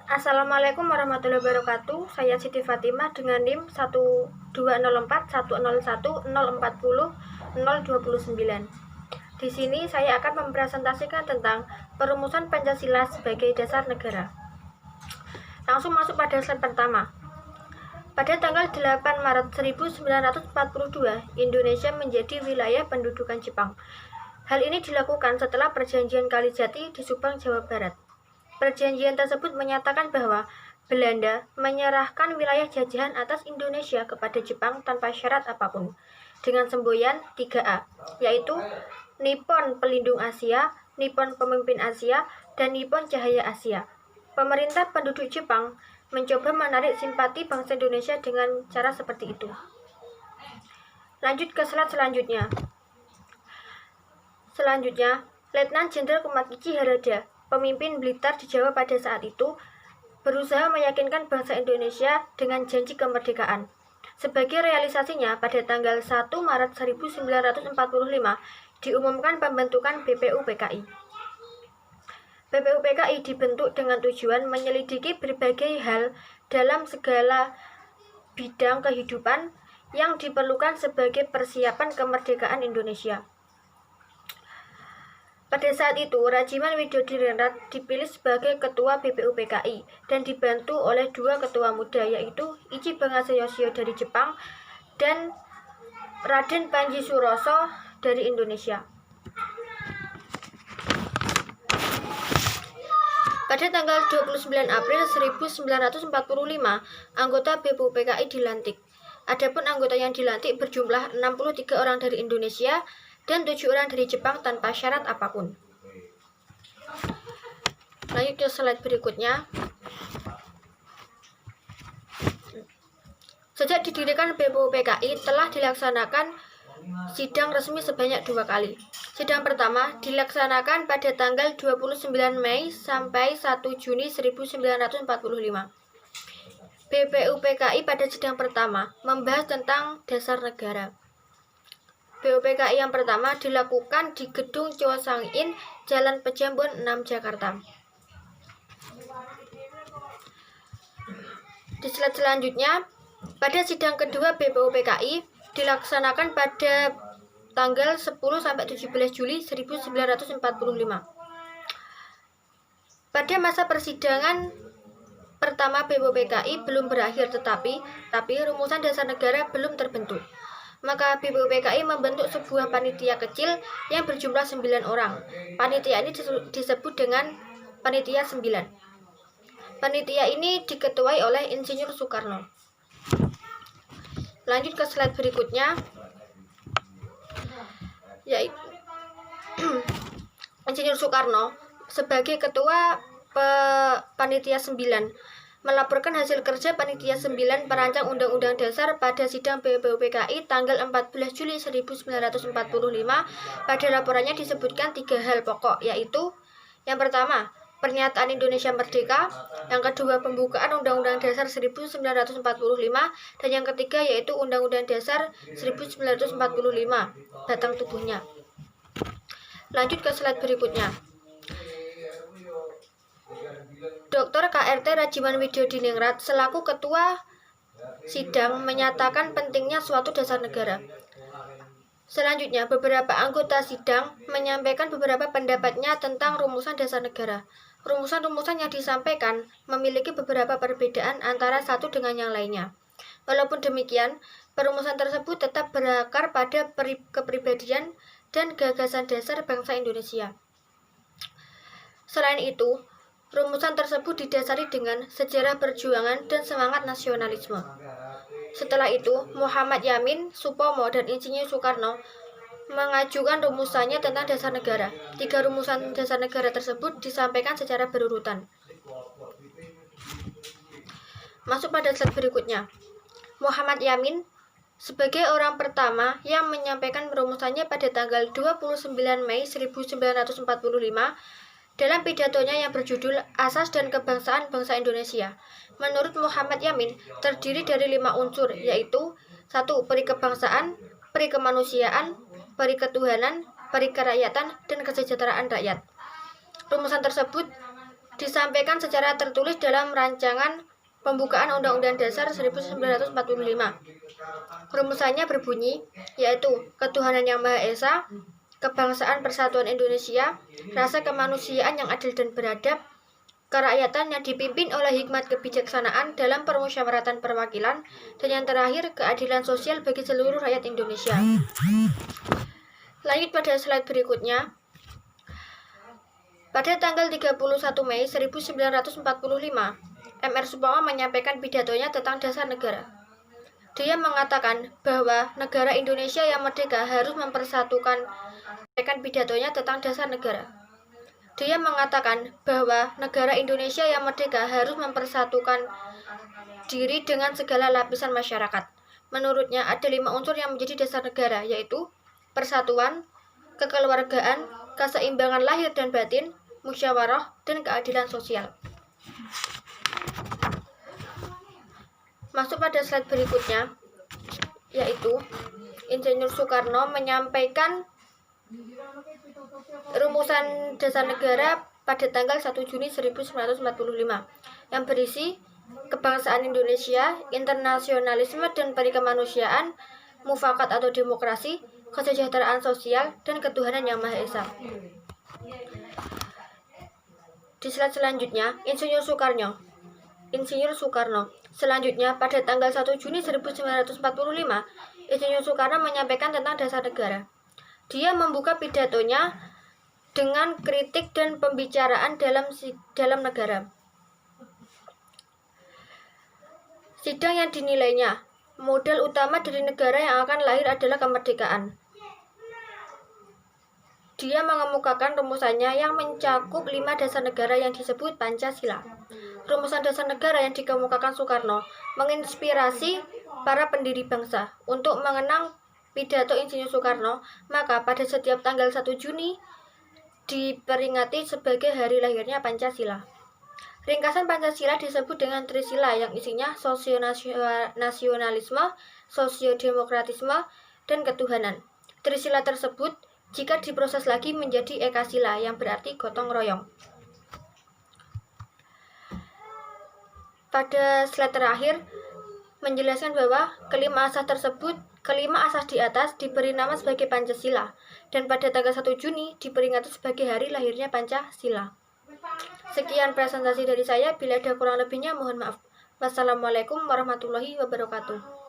Assalamualaikum warahmatullahi wabarakatuh. Saya Siti Fatimah dengan NIM 1204101040029. Di sini saya akan mempresentasikan tentang perumusan Pancasila sebagai dasar negara. Langsung masuk pada slide pertama. Pada tanggal 8 Maret 1942, Indonesia menjadi wilayah pendudukan Jepang. Hal ini dilakukan setelah Perjanjian Kalijati di Subang, Jawa Barat. Perjanjian tersebut menyatakan bahwa Belanda menyerahkan wilayah jajahan atas Indonesia kepada Jepang tanpa syarat apapun, dengan semboyan 3A, yaitu Nippon Pelindung Asia, Nippon Pemimpin Asia, dan Nippon Cahaya Asia. Pemerintah penduduk Jepang mencoba menarik simpati bangsa Indonesia dengan cara seperti itu. Lanjut ke slide selanjutnya. Letnan Jenderal Kumakichi Harada, pemimpin Blitar di Jawa pada saat itu, berusaha meyakinkan bangsa Indonesia dengan janji kemerdekaan. Sebagai realisasinya, pada tanggal 1 Maret 1945 diumumkan pembentukan BPUPKI. BPUPKI dibentuk dengan tujuan menyelidiki berbagai hal dalam segala bidang kehidupan yang diperlukan sebagai persiapan kemerdekaan Indonesia. Pada saat itu, Rajiman Widodiningrat dipilih sebagai ketua BPUPKI dan dibantu oleh dua ketua muda, yaitu Ichi Bangasa Yoshio dari Jepang dan Raden Panji Suroso dari Indonesia. Pada tanggal 29 April 1945, anggota BPUPKI dilantik. Adapun anggota yang dilantik berjumlah 63 orang dari Indonesia dan 7 orang dari Jepang tanpa syarat apapun. Lanjut ke slide berikutnya. Sejak didirikan BPUPKI telah dilaksanakan sidang resmi sebanyak 2 kali. Sidang pertama dilaksanakan pada tanggal 29 Mei sampai 1 Juni 1945. BPUPKI pada sidang pertama membahas tentang dasar negara. BPUPKI yang pertama dilakukan di Gedung Chosang-in, Jalan Pejambon 6, Jakarta. Di slide selanjutnya, pada sidang kedua BPUPKI dilaksanakan pada tanggal 10-17 Juli 1945. Pada masa persidangan pertama BPUPKI belum berakhir, tetapi rumusan dasar negara belum terbentuk. Maka BPUPKI membentuk sebuah panitia kecil yang berjumlah 9 orang. Panitia ini disebut dengan Panitia 9. Panitia ini diketuai oleh Insinyur Soekarno. Lanjut ke slide berikutnya, yaitu Insinyur Soekarno sebagai ketua Panitia 9 melaporkan hasil kerja Panitia 9 perancang Undang-Undang Dasar pada sidang BPUPKI tanggal 14 Juli 1945. Pada laporannya disebutkan 3 hal pokok, yaitu yang pertama, pernyataan Indonesia Merdeka, yang kedua, pembukaan Undang-Undang Dasar 1945, dan yang ketiga yaitu Undang-Undang Dasar 1945, batang tubuhnya. Lanjut ke slide berikutnya. Dr. KRT Rajiman Widodiningrat selaku ketua sidang menyatakan pentingnya suatu dasar negara. Selanjutnya, beberapa anggota sidang menyampaikan beberapa pendapatnya tentang rumusan dasar negara. Rumusan-rumusan yang disampaikan memiliki beberapa perbedaan antara satu dengan yang lainnya. Walaupun demikian, perumusan tersebut tetap berakar pada kepribadian dan gagasan dasar bangsa Indonesia. Selain itu, rumusan tersebut didasari dengan sejarah perjuangan dan semangat nasionalisme. Setelah itu, Muhammad Yamin, Supomo, dan Insinyur Soekarno mengajukan rumusannya tentang dasar negara. 3 rumusan dasar negara tersebut disampaikan secara berurutan. Masuk pada slide berikutnya. Muhammad Yamin sebagai orang pertama yang menyampaikan rumusannya pada tanggal 29 Mei 1945 dalam pidatonya yang berjudul Asas dan Kebangsaan Bangsa Indonesia. Menurut Muhammad Yamin, terdiri dari 5 unsur, yaitu 1. Peri kebangsaan, peri kemanusiaan, peri ketuhanan, peri kerakyatan, dan kesejahteraan rakyat. Rumusan tersebut disampaikan secara tertulis dalam rancangan pembukaan Undang-Undang Dasar 1945. Rumusannya berbunyi, yaitu ketuhanan yang Maha Esa, kebangsaan persatuan Indonesia, rasa kemanusiaan yang adil dan beradab, kerakyatan yang dipimpin oleh hikmat kebijaksanaan dalam permusyawaratan perwakilan, dan yang terakhir, keadilan sosial bagi seluruh rakyat Indonesia. Lanjut pada slide berikutnya. Pada tanggal 31 Mei 1945, M.R. Supomo menyampaikan pidatonya tentang dasar negara. Dia mengatakan bahwa negara Indonesia yang merdeka harus mempersatukan pidatonya tentang dasar negara. Dia mengatakan bahwa negara Indonesia yang merdeka harus mempersatukan diri dengan segala lapisan masyarakat. Menurutnya ada 5 unsur yang menjadi dasar negara, yaitu persatuan, kekeluargaan, keseimbangan lahir dan batin, musyawarah, dan keadilan sosial. Masuk pada slide berikutnya, yaitu Insinyur Soekarno menyampaikan rumusan dasar negara pada tanggal 1 Juni 1945 yang berisi kebangsaan Indonesia, internasionalisme dan perikemanusiaan, mufakat atau demokrasi, kesejahteraan sosial, dan ketuhanan yang Maha Esa. Di slide selanjutnya, Insinyur Soekarno. Selanjutnya, pada tanggal 1 Juni 1945, Insinyur Soekarno menyampaikan tentang dasar negara. Dia membuka pidatonya dengan kritik dan pembicaraan dalam negara. Sidang yang dinilainya, modal utama dari negara yang akan lahir adalah kemerdekaan. Dia mengemukakan rumusannya yang mencakup 5 dasar negara yang disebut Pancasila. Rumusan dasar negara yang dikemukakan Soekarno menginspirasi para pendiri bangsa untuk mengenang pidato Insinyur Soekarno, maka pada setiap tanggal 1 Juni diperingati sebagai hari lahirnya Pancasila. Ringkasan Pancasila disebut dengan Trisila yang isinya sosionasionalisme, sosiodemokratisme, dan ketuhanan. Trisila tersebut jika diproses lagi menjadi Ekasila yang berarti gotong royong. Pada slide terakhir menjelaskan bahwa kelima asas di atas diberi nama sebagai Pancasila dan pada tanggal 1 Juni diperingati sebagai hari lahirnya Pancasila. Sekian presentasi dari saya, bila ada kurang lebihnya mohon maaf. Wassalamualaikum warahmatullahi wabarakatuh.